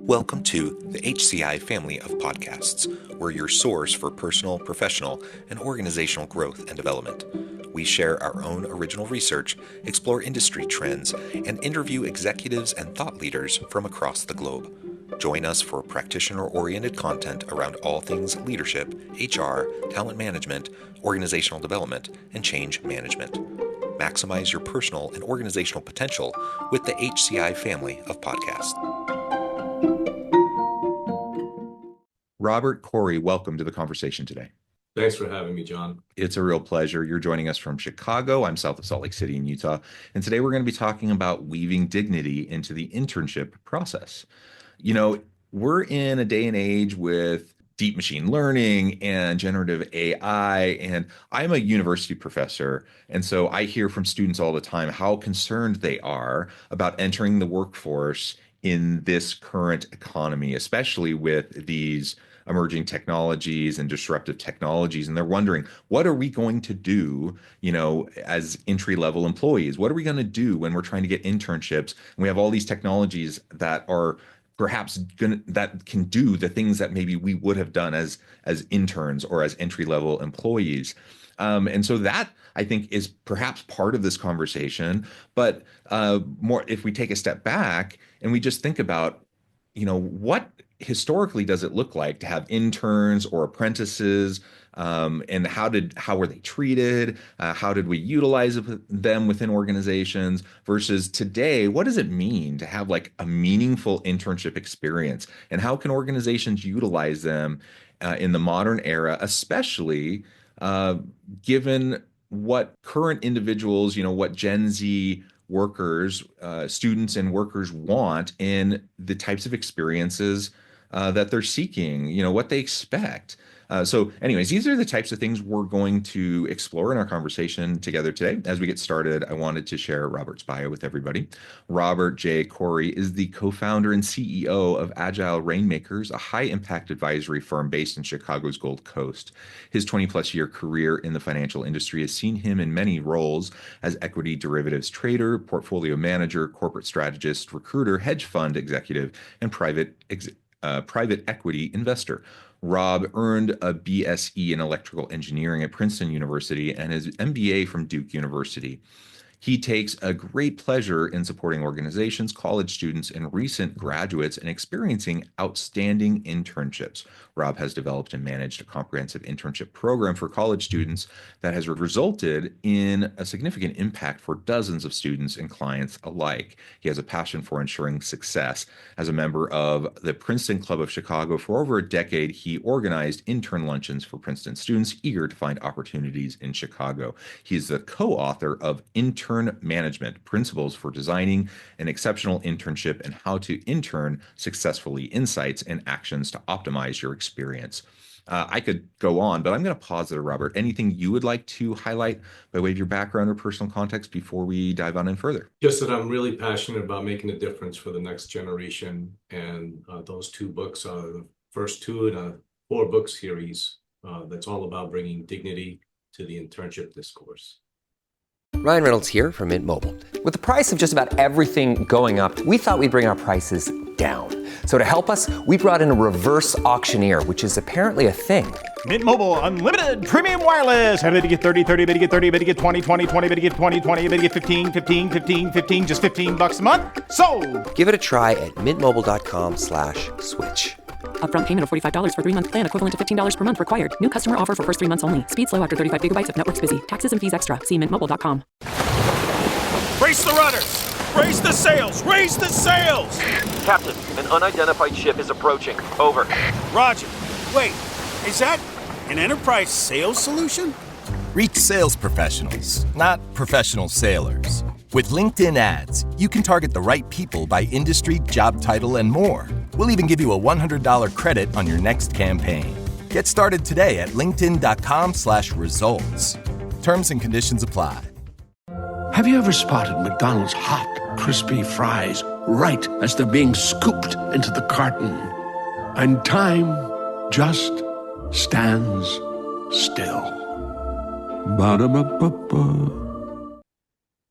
Welcome to the HCI family of podcasts. We're your source for personal, professional, and organizational growth and development. We share our own original research, explore industry trends, and interview executives and thought leaders from across the globe. Join us for practitioner-oriented content around all things leadership, HR, talent management, organizational development, and change management. Maximize your personal and organizational potential with the HCI family of podcasts. Robert, Khoury, welcome to the conversation today. Thanks for having me, John. It's a real pleasure. You're joining us from Chicago. I'm south of Salt Lake City in Utah. And today we're going to be talking about weaving dignity into the internship process. You know, we're in a day and age with deep machine learning and generative AI, and I'm a university professor. And so I hear from students all the time how concerned they are about entering the workforce in this current economy, especially with these emerging technologies and disruptive technologies. And they're wondering, what are we going to do, as entry-level employees? What are we going to do when we're trying to get internships? And we have all these technologies that are perhaps that can do the things that maybe we would have done as interns or as entry-level employees. And so that, I think, is perhaps part of this conversation. But more, if we take a step back and we just think about, what historically does it look like to have interns or apprentices, and how were they treated? How did we utilize them within organizations versus today? What does it mean to have like a meaningful internship experience, and how can organizations utilize them in the modern era, especially given what current individuals, what Gen Z workers, students and workers want in the types of experiences that they're seeking, what they expect. So anyways, these are the types of things we're going to explore in our conversation together today. As we get started, I wanted to share Robert's bio with everybody. Robert J. Khoury is the co-founder and CEO of Agile Rainmakers, a high-impact advisory firm based in Chicago's Gold Coast. His 20-plus year career in the financial industry has seen him in many roles as equity derivatives trader, portfolio manager, corporate strategist, recruiter, hedge fund executive, and private equity investor. Rob earned a BSE in electrical engineering at Princeton University and his MBA from Duke University. He takes a great pleasure in supporting organizations, college students, and recent graduates in experiencing outstanding internships. Rob has developed and managed a comprehensive internship program for college students that has resulted in a significant impact for dozens of students and clients alike. He has a passion for ensuring success. As a member of the Princeton Club of Chicago for over a decade, he organized intern luncheons for Princeton students eager to find opportunities in Chicago. He is the co-author of Intern Management, Principles for Designing an Exceptional Internship and How to Intern Successfully, Insights and Actions to Optimize Your Experience. I could go on, but I'm going to pause there, Robert. Anything you would like to highlight by way of your background or personal context before we dive on in further? Just that I'm really passionate about making a difference for the next generation. And those two books are the first two in a 4-book series that's all about bringing dignity to the internship discourse. Ryan Reynolds here from Mint Mobile. With the price of just about everything going up, we thought we'd bring our prices down. So to help us, we brought in a reverse auctioneer, which is apparently a thing. Mint Mobile Unlimited Premium Wireless. How to get 30, 30, bit to get 30, bit to get 20, 20, 20, bit to get 20, 20, bit to get 15, 15, 15, 15, just $15 a month? Sold! Give it a try at mintmobile.com/switch. Upfront payment of $45 for 3-month plan equivalent to $15 per month required. New customer offer for first 3 months only. Speed slow after 35 gigabytes if network's busy. Taxes and fees extra. See mintmobile.com. Race the rudders! Raise the sails! Raise the sails! Captain, an unidentified ship is approaching. Over. Roger. Wait, is that an enterprise sales solution? Reach sales professionals, not professional sailors. With LinkedIn ads, you can target the right people by industry, job title, and more. We'll even give you a $100 credit on your next campaign. Get started today at linkedin.com/results. Terms and conditions apply. Have you ever spotted McDonald's hot, crispy fries right as they're being scooped into the carton? And time just stands still. Ba-da-ba-ba-ba.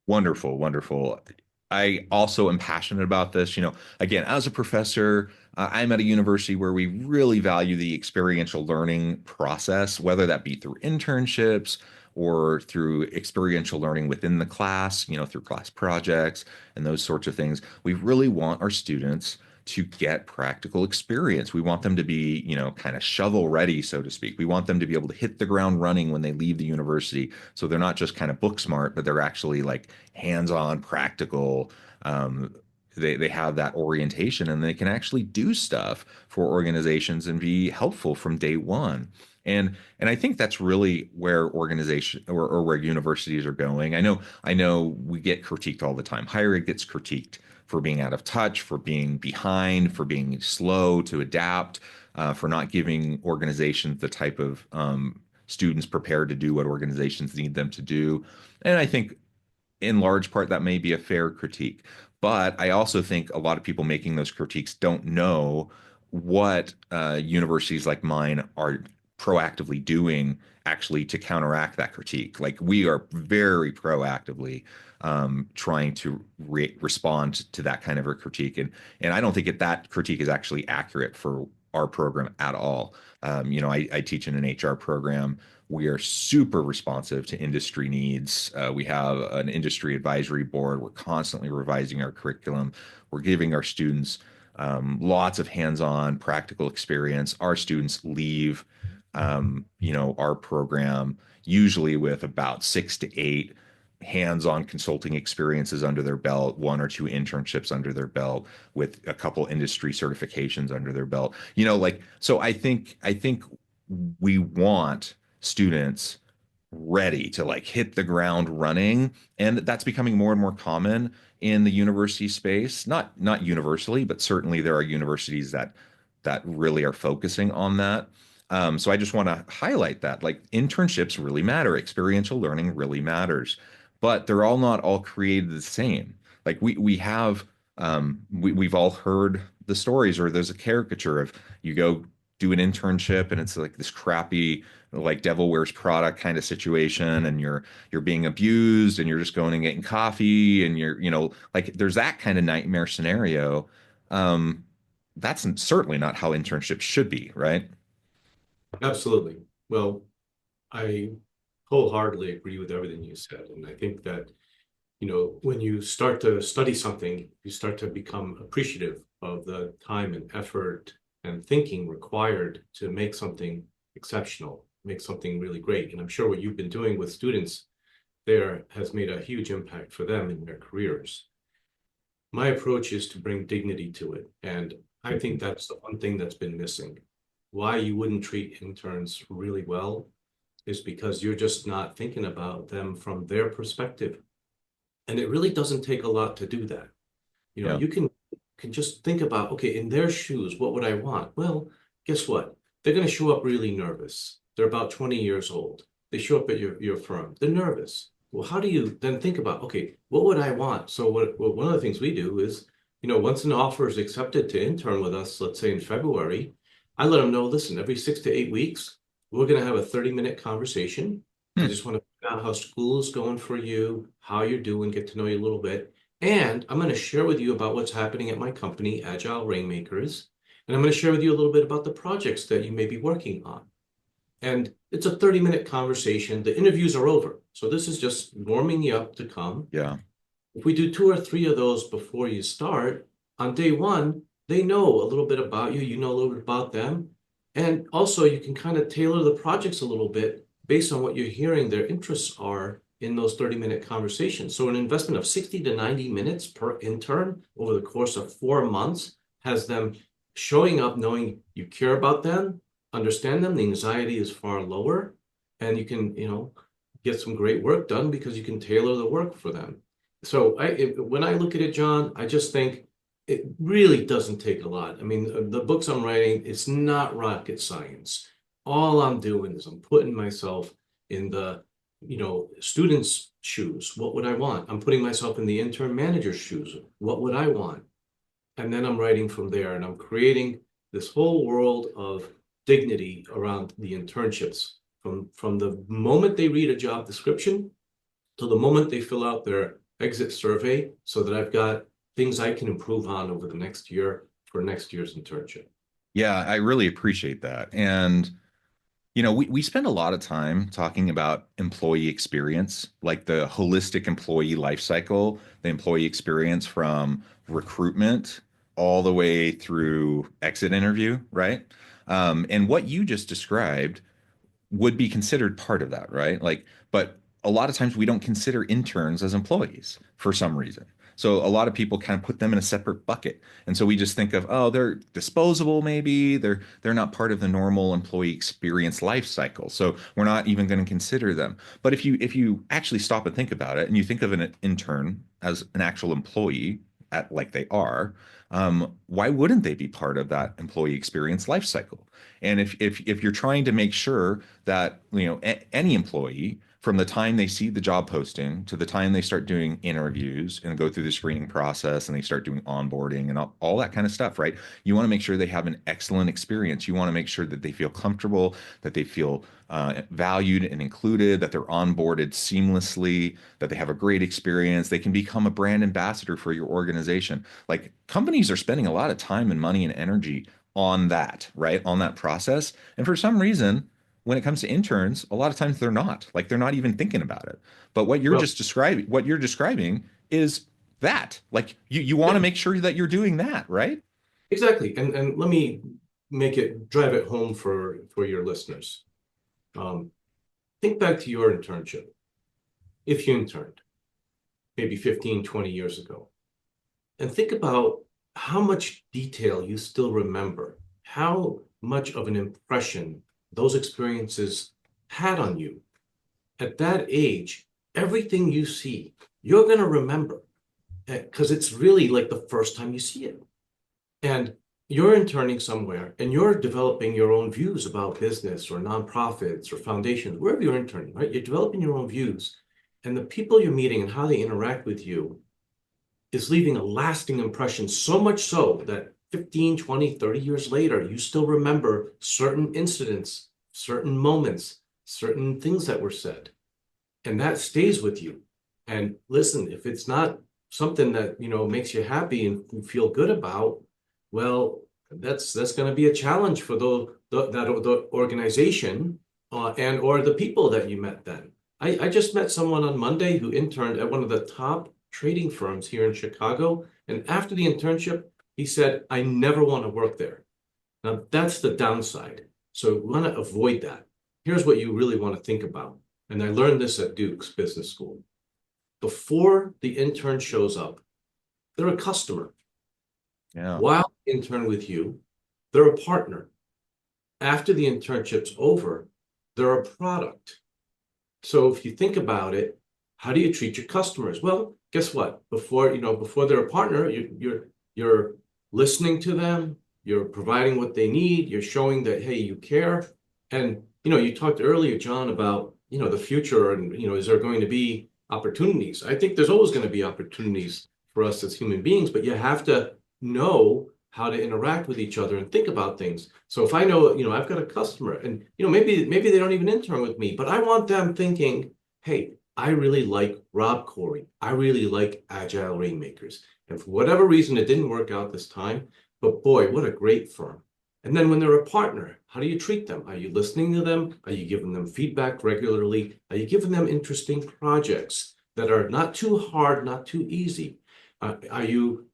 Wonderful, wonderful. I also am passionate about this. Again, as a professor, I'm at a university where we really value the experiential learning process, whether that be through internships or through experiential learning within the class, through class projects and those sorts of things. We really want our students to get practical experience. We want them to be, kind of shovel ready, so to speak. We want them to be able to hit the ground running when they leave the university. So they're not just kind of book smart, but they're actually like hands-on, practical. They have that orientation and they can actually do stuff for organizations and be helpful from day one. And I think that's really where organization or where universities are going. I know we get critiqued all the time. Higher ed gets critiqued for being out of touch, for being behind, for being slow to adapt, for not giving organizations the type of students prepared to do what organizations need them to do. And I think in large part that may be a fair critique. But I also think a lot of people making those critiques don't know what universities like mine are proactively doing actually to counteract that critique. Like we are very proactively trying to respond to that kind of a critique. And I don't think that critique is actually accurate for our program at all. I teach in an HR program. We are super responsive to industry needs. We have an industry advisory board. We're constantly revising our curriculum. We're giving our students lots of hands-on practical experience. Our students leave, our program usually with about 6 to 8 hands-on consulting experiences under their belt, 1 or 2 internships under their belt, with a couple industry certifications under their belt. So I think we want students ready to like hit the ground running, and that's becoming more and more common in the university space. Not universally, but certainly there are universities that really are focusing on that. So I just want to highlight that like internships really matter, experiential learning really matters, but they're not all created the same. Like we've all heard the stories, or there's a caricature of you go do an internship and it's like this crappy like devil wears Prada kind of situation, and you're being abused and you're just going and getting coffee and you're like there's that kind of nightmare scenario. That's certainly not how internships should be, right? Absolutely. Well, I wholeheartedly agree with everything you said. And I think that, when you start to study something, you start to become appreciative of the time and effort and thinking required to make something exceptional, make something really great. And I'm sure what you've been doing with students there has made a huge impact for them in their careers. My approach is to bring dignity to it. And I think that's the one thing that's been missing. Why you wouldn't treat interns really well is because you're just not thinking about them from their perspective. And it really doesn't take a lot to do that. Yeah. You can just think about, okay, in their shoes, what would I want? Well, guess what? They're going to show up really nervous. They're about 20 years old. They show up at your firm. They're nervous. Well, how do you then think about, okay, what would I want? So one of the things we do is, once an offer is accepted to intern with us, let's say in February, I let them know, listen, every 6 to 8 weeks, we're going to have a 30-minute conversation. I just want to find out how school is going for you, how you're doing, get to know you a little bit. And I'm going to share with you about what's happening at my company, Agile Rainmakers. And I'm going to share with you a little bit about the projects that you may be working on. And it's a 30-minute conversation. The interviews are over. So this is just warming you up to come. Yeah. If we do 2 or 3 of those before you start, on day one, they know a little bit about you, you know a little bit about them. And also you can kind of tailor the projects a little bit based on what you're hearing their interests are in those 30-minute conversations. So an investment of 60 to 90 minutes per intern over the course of 4 months has them showing up knowing you care about them, understand them, the anxiety is far lower, and you can, get some great work done because you can tailor the work for them. So when I look at it, John, I just think it really doesn't take a lot. I mean, the books I'm writing, it's not rocket science. All I'm doing is I'm putting myself in the, student's shoes. What would I want? I'm putting myself in the intern manager's shoes. What would I want? And then I'm writing from there, and I'm creating this whole world of dignity around the internships from the moment they read a job description to the moment they fill out their exit survey so that I've got things I can improve on over the next year for next year's internship. Yeah, I really appreciate that. And we spend a lot of time talking about employee experience, like the holistic employee life cycle, the employee experience from recruitment all the way through exit interview, right? And what you just described would be considered part of that, right? Like, but a lot of times we don't consider interns as employees for some reason. So a lot of people kind of put them in a separate bucket. And so we just think of, oh, they're disposable maybe. They're not part of the normal employee experience life cycle. So we're not even going to consider them. But if you actually stop and think about it and you think of an intern as an actual employee at like they are, why wouldn't they be part of that employee experience life cycle? And if you're trying to make sure that any employee from the time they see the job posting to the time they start doing interviews and go through the screening process and they start doing onboarding and all that kind of stuff, right? You want to make sure they have an excellent experience. You want to make sure that they feel comfortable, that they feel valued and included, that they're onboarded seamlessly, that they have a great experience. They can become a brand ambassador for your organization. Like companies are spending a lot of time and money and energy on that, right? On that process. And for some reason, when it comes to interns, a lot of times they're not. Like they're not even thinking about it. But what you're describing is that. Like you want to make sure that you're doing that, right? Exactly. And let me drive it home for your listeners. Think back to your internship. If you interned maybe 15, 20 years ago, and think about how much detail you still remember, how much of an impression those experiences had on you. At that age, everything you see, you're going to remember because it's really like the first time you see it. And you're interning somewhere and you're developing your own views about business or nonprofits or foundations, wherever you're interning, right? You're developing your own views. And the people you're meeting and how they interact with you is leaving a lasting impression, so much so that 15, 20, 30 years later, you still remember certain incidents, certain moments, certain things that were said. And that stays with you. And listen, if it's not something that, makes you happy and you feel good about, well, that's going to be a challenge for the organization and or the people that you met then. I just met someone on Monday who interned at one of the top trading firms here in Chicago. And after the internship, he said, I never want to work there. Now, that's the downside. So we want to avoid that. Here's what you really want to think about. And I learned this at Duke's Business School. Before the intern shows up, they're a customer. Yeah. While they intern with you, they're a partner. After the internship's over, they're a product. So if you think about it, how do you treat your customers? Well, guess what? Before they're a partner, you're listening to them, you're providing what they need, you're showing that, hey, you care. And, you talked earlier, John, about, the future and, is there going to be opportunities? I think there's always going to be opportunities for us as human beings, but you have to know how to interact with each other and think about things. So if I know, I've got a customer and, maybe they don't even intern with me, but I want them thinking, hey, I really like Rob Khoury. I really like Agile Rainmakers. And for whatever reason, it didn't work out this time, but boy, what a great firm. And then when they're a partner, how do you treat them? Are you listening to them? Are you giving them feedback regularly? Are you giving them interesting projects that are not too hard, not too easy? Are you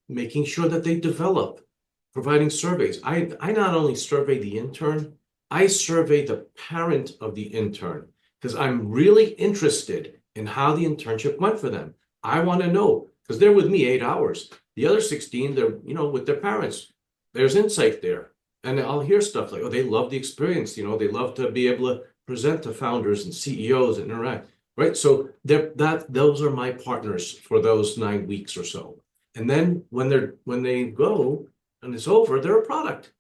making sure that they develop, providing surveys? I not only survey the intern, I survey the parent of the intern because I'm really interested in how the internship went for them. I want to know because they're with me 8 hours. The other 16, they're, with their parents. There's insight there. And I'll hear stuff like, oh, they love the experience. They love to be able to present to founders and CEOs and interact, right? So those are my partners for those 9 weeks or so. And then when they go and it's over, they're a product.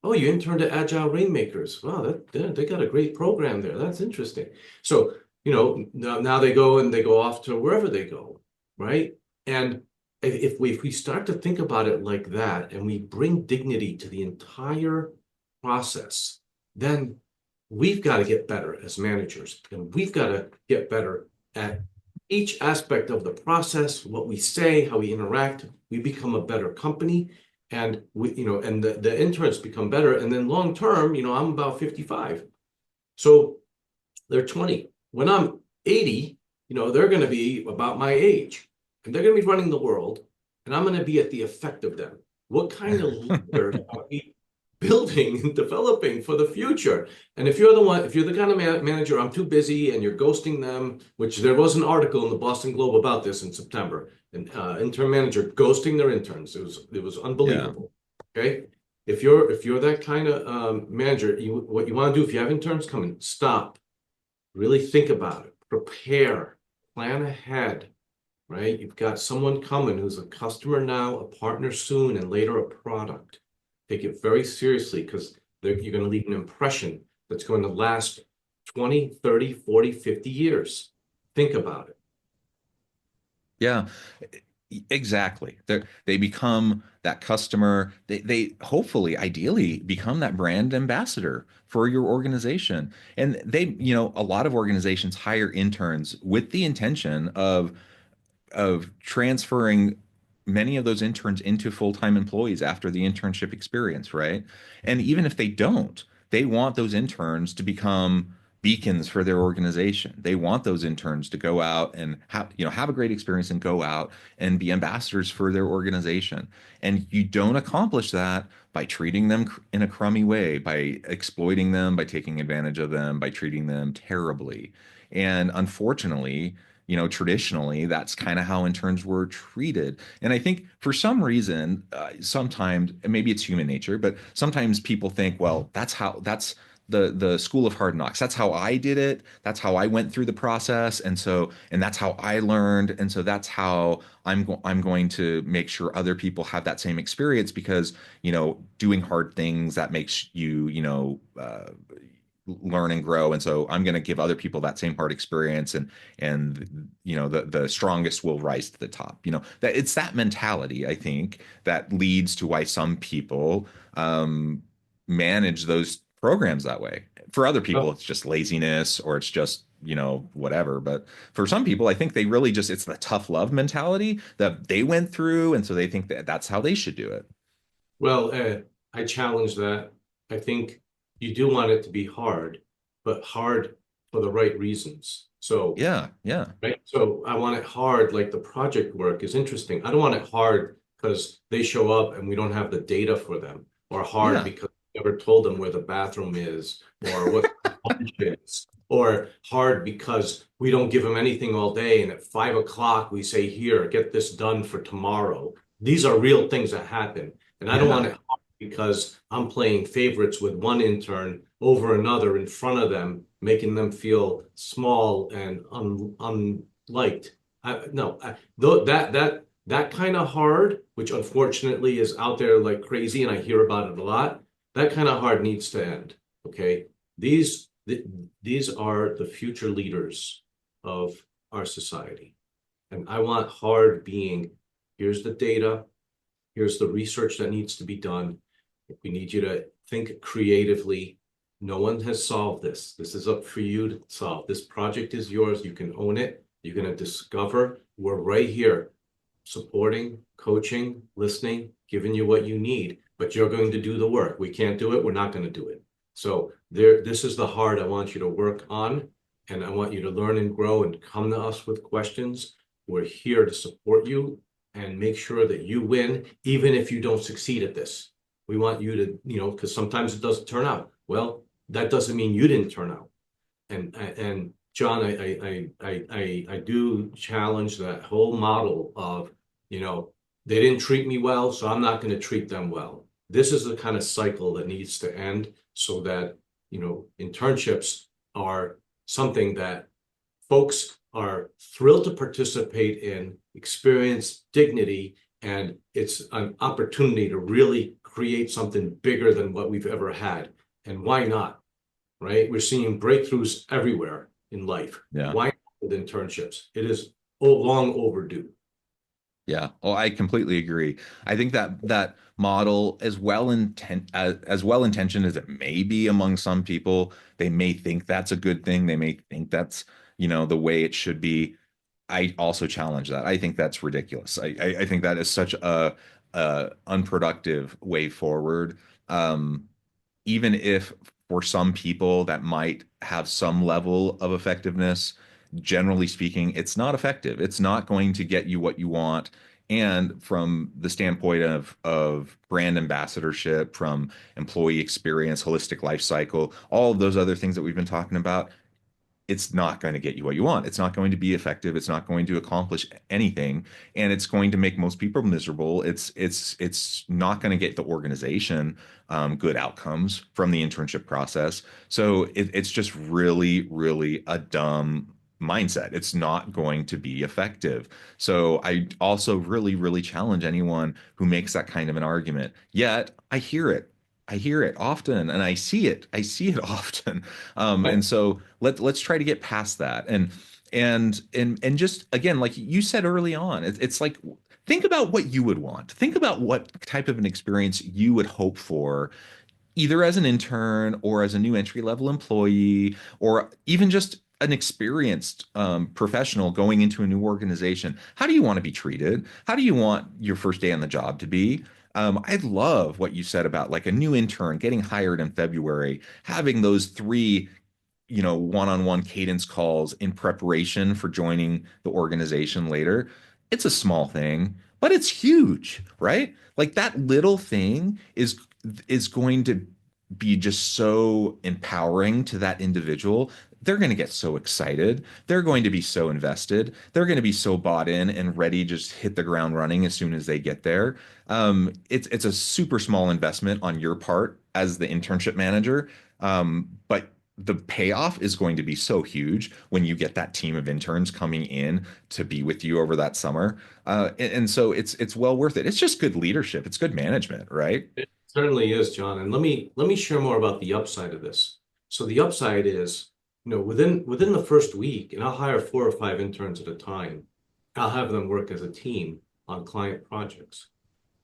Oh, you interned at Agile Rainmakers. Wow, they got a great program there. That's interesting. So, now they go off to wherever they go, right? And if we start to think about it like that and we bring dignity to the entire process, then we've got to get better as managers and we've got to get better at each aspect of the process, what we say, how we interact, we become a better company. And and the interns become better. And then long term, I'm about 55. So they're 20. When I'm 80, they're going to be about my age. And they're going to be running the world. And I'm going to be at the effect of them. What kind of leaders are we building and developing for the future? And if you're the kind of manager, I'm too busy and you're ghosting them, which there was an article in the Boston Globe about this in September, an intern manager ghosting their interns. It was unbelievable. Yeah. Okay. If you're that kind of manager, what you want to do if you have interns coming, stop, really think about it, prepare, plan ahead. Right? You've got someone coming who's a customer now, a partner soon, and later a product. Take it very seriously because you're going to leave an impression that's going to last 20, 30, 40, 50 years. Think about it. Yeah, exactly. They become that customer. They hopefully, ideally, become that brand ambassador for your organization. And a lot of organizations hire interns with the intention of transferring many of those interns into full-time employees after the internship experience, right? And even if they don't, they want those interns to become beacons for their organization. They want those interns to go out and have a great experience and go out and be ambassadors for their organization. And you don't accomplish that by treating them in a crummy way, by exploiting them, by taking advantage of them, by treating them terribly. And unfortunately, traditionally, that's kind of how interns were treated. And I think for some reason, sometimes, and maybe it's human nature, but sometimes people think, well, that's the school of hard knocks. That's how I did it. That's how I went through the process. And that's how I learned. And so that's how I'm going to make sure other people have that same experience because, doing hard things that makes you, learn and grow. And so I'm going to give other people that same hard experience and the strongest will rise to the top. That it's that mentality, I think, that leads to why some people manage those programs that way. For other people, it's just laziness or it's just, whatever. But for some people, I think they really it's the tough love mentality that they went through. And so they think that that's how they should do it. Well, I challenge that. I think you do want it to be hard, but hard for the right reasons. So yeah. Right. So I want it hard, like the project work is interesting. I don't want it hard because they show up and we don't have the data for them, or hard because we never told them where the bathroom is or what lunch is, or hard because we don't give them anything all day and at 5 o'clock we say, here, get this done for tomorrow. These are real things that happen. And I don't want it hard because I'm playing favorites with one intern over another in front of them, making them feel small and unliked. That kind of hard, which unfortunately is out there like crazy, and I hear about it a lot. That kind of hard needs to end. Okay, these are the future leaders of our society, and I want hard being. Here's the data. Here's the research that needs to be done. We need you to think creatively. No one has solved this. This is up for you to solve. This project is yours. You can own it. You're going to discover. We're right here, supporting, coaching, listening, giving you what you need, but you're going to do the work. We can't do it. We're not going to do it. So this is the hard I want you to work on, and I want you to learn and grow and come to us with questions. We're here to support you and make sure that you win, even if you don't succeed at this. We want you to, because sometimes it doesn't turn out. Well, that doesn't mean you didn't turn out. And John, I do challenge that whole model of, they didn't treat me well, so I'm not going to treat them well. This is the kind of cycle that needs to end so that, internships are something that folks are thrilled to participate in, experience dignity, and it's an opportunity to really create something bigger than what we've ever had. And why not? Right? We're seeing breakthroughs everywhere in life. Yeah. Why not with internships? It is long overdue. Yeah. Oh, I completely agree. I think that model, as well intentioned as it may be among some people, they may think that's a good thing. They may think that's, the way it should be. I also challenge that. I think that's ridiculous. I think that is such a unproductive way forward. Um, Even if for some people that might have some level of effectiveness, generally speaking, it's not effective. It's not going to get you what you want. And from the standpoint of brand ambassadorship, from employee experience, holistic life cycle, all of those other things that we've been talking about, it's not going to get you what you want. It's not going to be effective. It's not going to accomplish anything, and it's going to make most people miserable. It's not going to get the organization good outcomes from the internship process. So it's just really a dumb mindset. It's not going to be effective. So I also really challenge anyone who makes that kind of an argument. Yet I hear it. I hear it often and I see it. I see it often. And so let's try to get past that. And just again, like you said early on, it's like think about what you would want. Think about what type of an experience you would hope for, either as an intern or as a new entry level employee, or even just an experienced professional going into a new organization. How do you want to be treated? How do you want your first day on the job to be? I love what you said about like a new intern getting hired in February, having those three, one-on-one cadence calls in preparation for joining the organization later. It's a small thing, but it's huge, right? Like that little thing is going to be just so empowering to that individual. They're going to get so excited. They're going to be so invested. They're going to be so bought in and ready to just hit the ground running as soon as they get there. It's a super small investment on your part as the internship manager, but the payoff is going to be so huge when you get that team of interns coming in to be with you over that summer. And so it's well worth it. It's just good leadership. It's good management, right? It certainly is, John. And let me share more about the upside of this. So the upside is, within the first week, and I'll hire 4 or 5 interns at a time. I'll have them work as a team on client projects.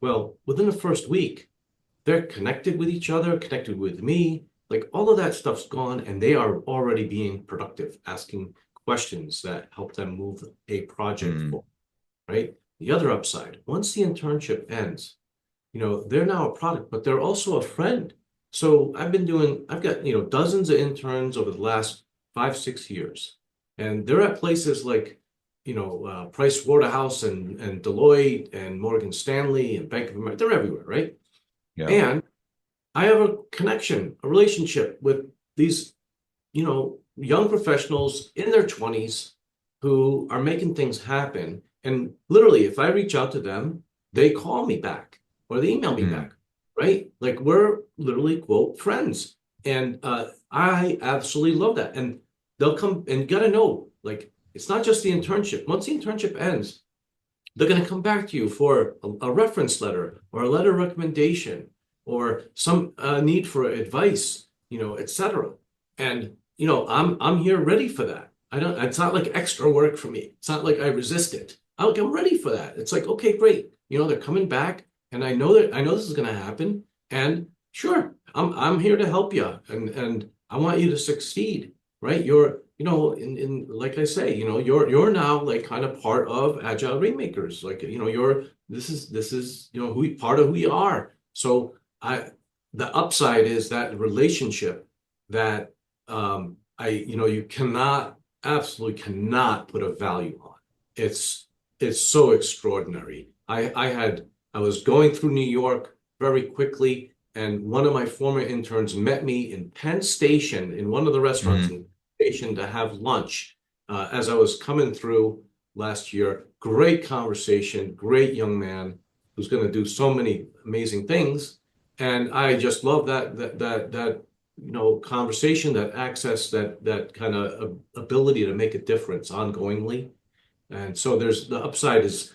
Well, within the first week, they're connected with each other, connected with me. Like all of that stuff's gone, and they are already being productive, asking questions that help them move a project forward, right? The other upside, once the internship ends, they're now a product, but they're also a friend. So I've got, dozens of interns over the last 5-6 years, and they're at places like, Price Waterhouse and Deloitte and Morgan Stanley and Bank of America. They're everywhere, right? Yeah. And I have a connection, a relationship with these, young professionals in their 20s who are making things happen. And literally, if I reach out to them, they call me back or they email me back, right? Like we're literally, quote, friends. And I absolutely love that. And they'll come, and you got to know, like, it's not just the internship. Once the internship ends, they're going to come back to you for a reference letter or a letter of recommendation or some need for advice, et cetera. And, I'm here ready for that. It's not like extra work for me. It's not like I resist it. I'm ready for that. It's like, okay, great. They're coming back and I know this is going to happen. And sure, I'm here to help you. And I want you to succeed, right? You're, in like I say, you're now like kind of part of Agile Rainmakers. Like, this is, part of who you are. So the upside is that relationship that you absolutely cannot put a value on. It's so extraordinary. I was going through New York very quickly, and one of my former interns met me in Penn Station in one of the restaurants in Penn Station to have lunch as I was coming through last year. Great conversation, great young man who's going to do so many amazing things. And I just love that conversation, that access, that kind of ability to make a difference ongoingly. And so the upside is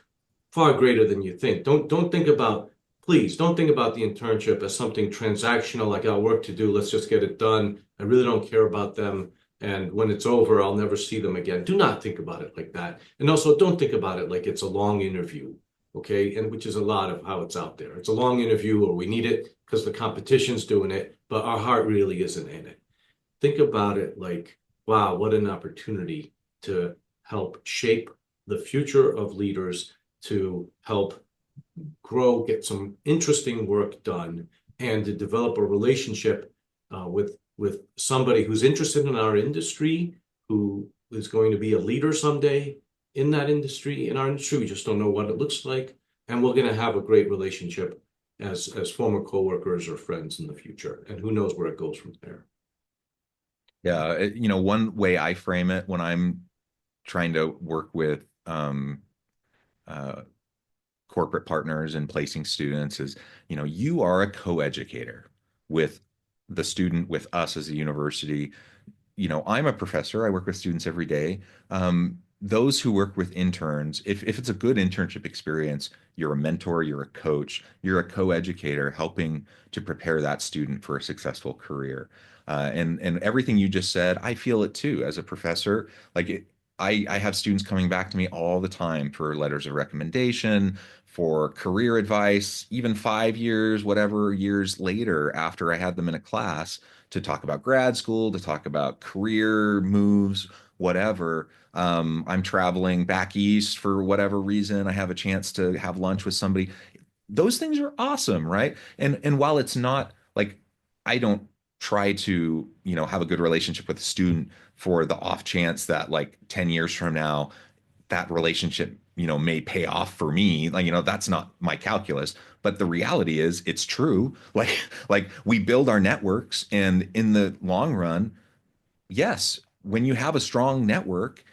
far greater than you think. Please don't think about the internship as something transactional, like I got work to do, let's just get it done. I really don't care about them. And when it's over, I'll never see them again. Do not think about it like that. And also don't think about it like it's a long interview. Okay, and which is a lot of how it's out there. It's a long interview, or we need it because the competition's doing it, but our heart really isn't in it. Think about it like, wow, what an opportunity to help shape the future of leaders to help grow, get some interesting work done, and to develop a relationship with somebody who's interested in our industry, who is going to be a leader someday in that industry, in our industry. We just don't know what it looks like. And we're going to have a great relationship as former coworkers or friends in the future. And who knows where it goes from there. Yeah, one way I frame it when I'm trying to work with uh, corporate partners and placing students is, you are a co-educator with the student, with us as a university. I'm a professor. I work with students every day. Those who work with interns, if it's a good internship experience, you're a mentor, you're a coach, you're a co-educator helping to prepare that student for a successful career. And everything you just said, I feel it too as a professor. I have students coming back to me all the time for letters of recommendation, for career advice, even 5 years, whatever years later after I had them in a class to talk about grad school, to talk about career moves, whatever. I'm traveling back east for whatever reason. I have a chance to have lunch with somebody. Those things are awesome, right? And while it's not like I don't try to, have a good relationship with a student for the off chance that like 10 years from now, that relationship, may pay off for me. That's not my calculus, but the reality is it's true. Like we build our networks, and in the long run, yes, when you have a strong network,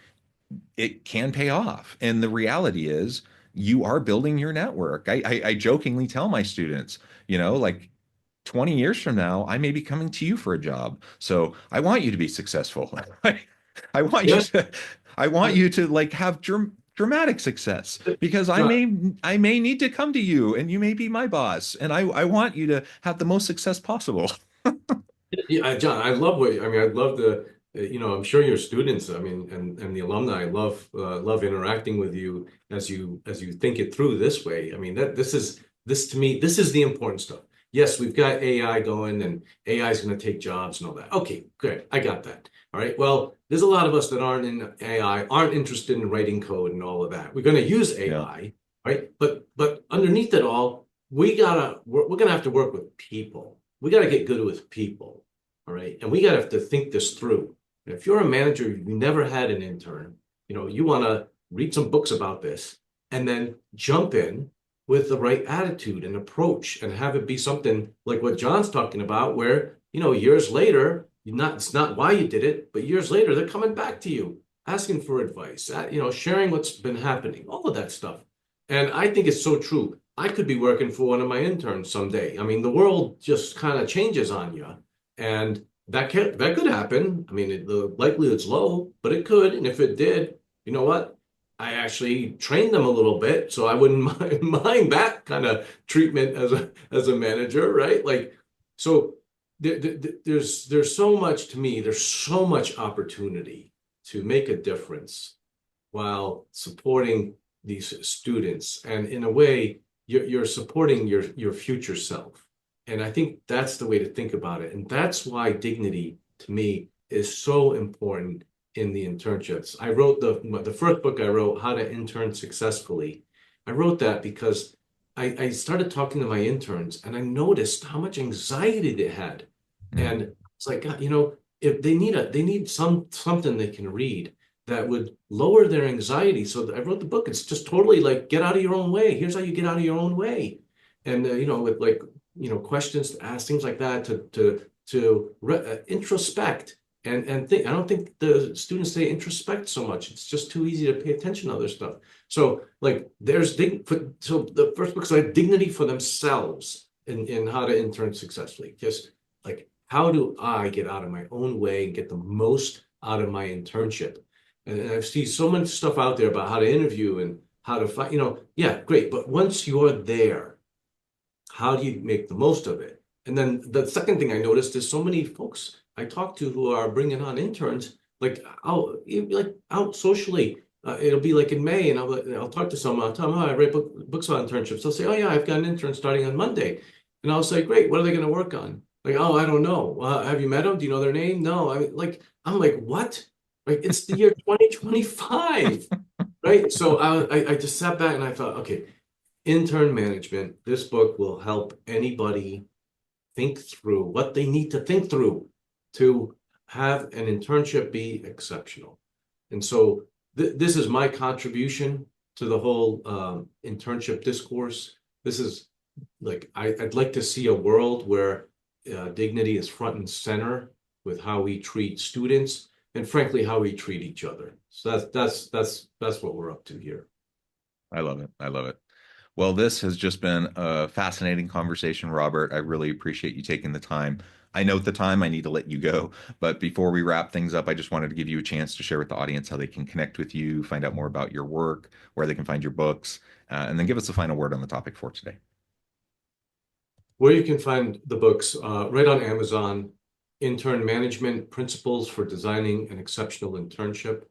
it can pay off. And the reality is you are building your network. I jokingly tell my students, like 20 years from now, I may be coming to you for a job. So I want you to be successful. I want you to, I want you to like have dramatic success, because I may need to come to you, and you may be my boss, and I want you to have the most success possible. Yeah, John, I love I love the, I'm sure your students, and the alumni love interacting with you as you think it through this way. This to me, this is the important stuff. Yes, we've got AI going, and AI is going to take jobs and all that. Okay, good. I got that. All right. Well, there's a lot of us that aren't in AI, aren't interested in writing code and all of that. We're going to use AI, right? But underneath it all, we're going to have to work with people. We got to get good with people. All right. And we got to have to think this through. And if you're a manager, you never had an intern, you want to read some books about this and then jump in with the right attitude and approach, and have it be something like what John's talking about, where, years later, it's not why you did it, but years later, they're coming back to you, asking for advice, sharing what's been happening, all of that stuff. And I think it's so true. I could be working for one of my interns someday. The world just kind of changes on you, and that could happen. The likelihood's low, but it could. And if it did, you know what? I actually trained them a little bit, so I wouldn't mind that kind of treatment as a manager, right? So there's so much, to me, there's so much opportunity to make a difference while supporting these students, and in a way, you're supporting your future self. And I think that's the way to think about it, and that's why dignity, to me, is so important in the internships. I wrote the first book I wrote, How to Intern Successfully. I wrote that because I started talking to my interns, and I noticed how much anxiety they had. And it's like, if they need something they can read that would lower their anxiety. So I wrote the book. It's just totally like, get out of your own way. Here's how you get out of your own way. And with questions to ask, things like that, to introspect. And think, I don't think the students say introspect so much. It's just too easy to pay attention to other stuff. So so the first book's like dignity for themselves in how to intern successfully. Just like, how do I get out of my own way and get the most out of my internship? And I see so much stuff out there about how to interview and how to find, yeah, great. But once you're there, how do you make the most of it? And then the second thing I noticed is so many folks I talk to who are bringing on interns, out socially. It'll be like in May, and I'll talk to someone. I'll tell them, I write books on internships. They'll say, oh yeah, I've got an intern starting on Monday. And I'll say, great, what are they going to work on? Like, oh, I don't know. Have you met them? Do you know their name? No. I'm like, what? Like, it's the year 2025. Right. So I just sat back and I thought, okay, Intern Management, this book will help anybody think through what they need to think through to have an internship be exceptional. And so this is my contribution to the whole internship discourse. This is like, I'd like to see a world where dignity is front and center with how we treat students and frankly, how we treat each other. So that's what we're up to here. I love it. I love it. Well, this has just been a fascinating conversation, Robert. I really appreciate you taking the time. I know at the time I need to let you go, but before we wrap things up, I just wanted to give you a chance to share with the audience how they can connect with you, find out more about your work, where they can find your books, and then give us the final word on the topic for today. Where you can find the books, right on Amazon, Intern Management, Principles for Designing an Exceptional Internship.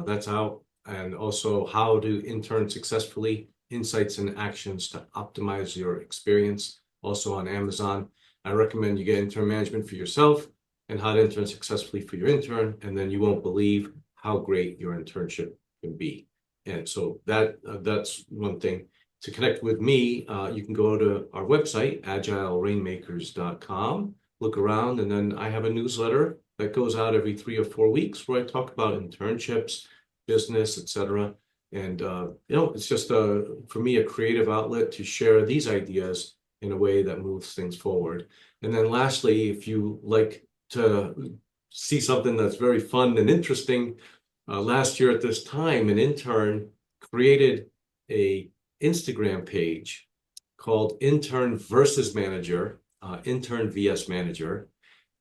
That's out. And also How to Intern Successfully, Insights and Actions to Optimize Your Experience, also on Amazon. I recommend you get Intern Management for yourself and How to Intern Successfully for your intern, and then you won't believe how great your internship can be. And so that's one thing. To connect with me, you can go to our website, agilerainmakers.com, look around, and then I have a newsletter that goes out every 3 or 4 weeks where I talk about internships, business, etc. And it's just for me a creative outlet to share these ideas in a way that moves things forward. And then lastly, if you like to see something that's very fun and interesting, last year at this time, an intern created a Instagram page called Intern versus Manager, Intern vs Manager.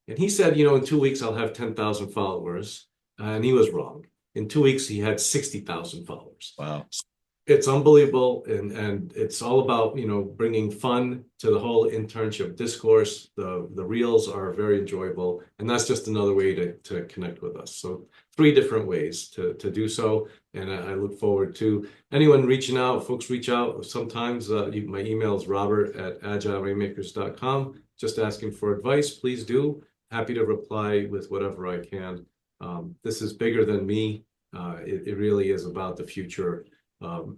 And he said, in 2 weeks, I'll have 10,000 followers. And he was wrong. In 2 weeks, he had 60,000 followers. Wow. It's unbelievable. And it's all about, bringing fun to the whole internship discourse. The reels are very enjoyable. And that's just another way to connect with us. So 3 different ways to do so. And I look forward to anyone reaching out. Folks reach out. Sometimes my email is robert@agilerainmakers.com. Just asking for advice. Please do. Happy to reply with whatever I can. This is bigger than me. It really is about the future of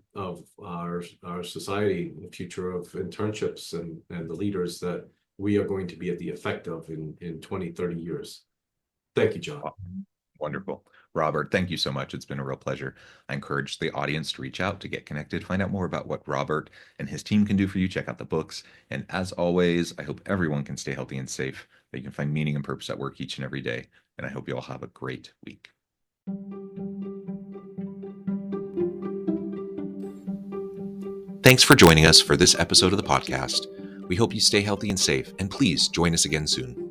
our society, the future of internships and the leaders that we are going to be at the effect of in 20, 30 years. Thank you, John. Wonderful. Robert, thank you so much. It's been a real pleasure. I encourage the audience to reach out, to get connected, find out more about what Robert and his team can do for you. Check out the books. And as always, I hope everyone can stay healthy and safe, that you can find meaning and purpose at work each and every day. And I hope you all have a great week. Thanks for joining us for this episode of the podcast. We hope you stay healthy and safe, and please join us again soon.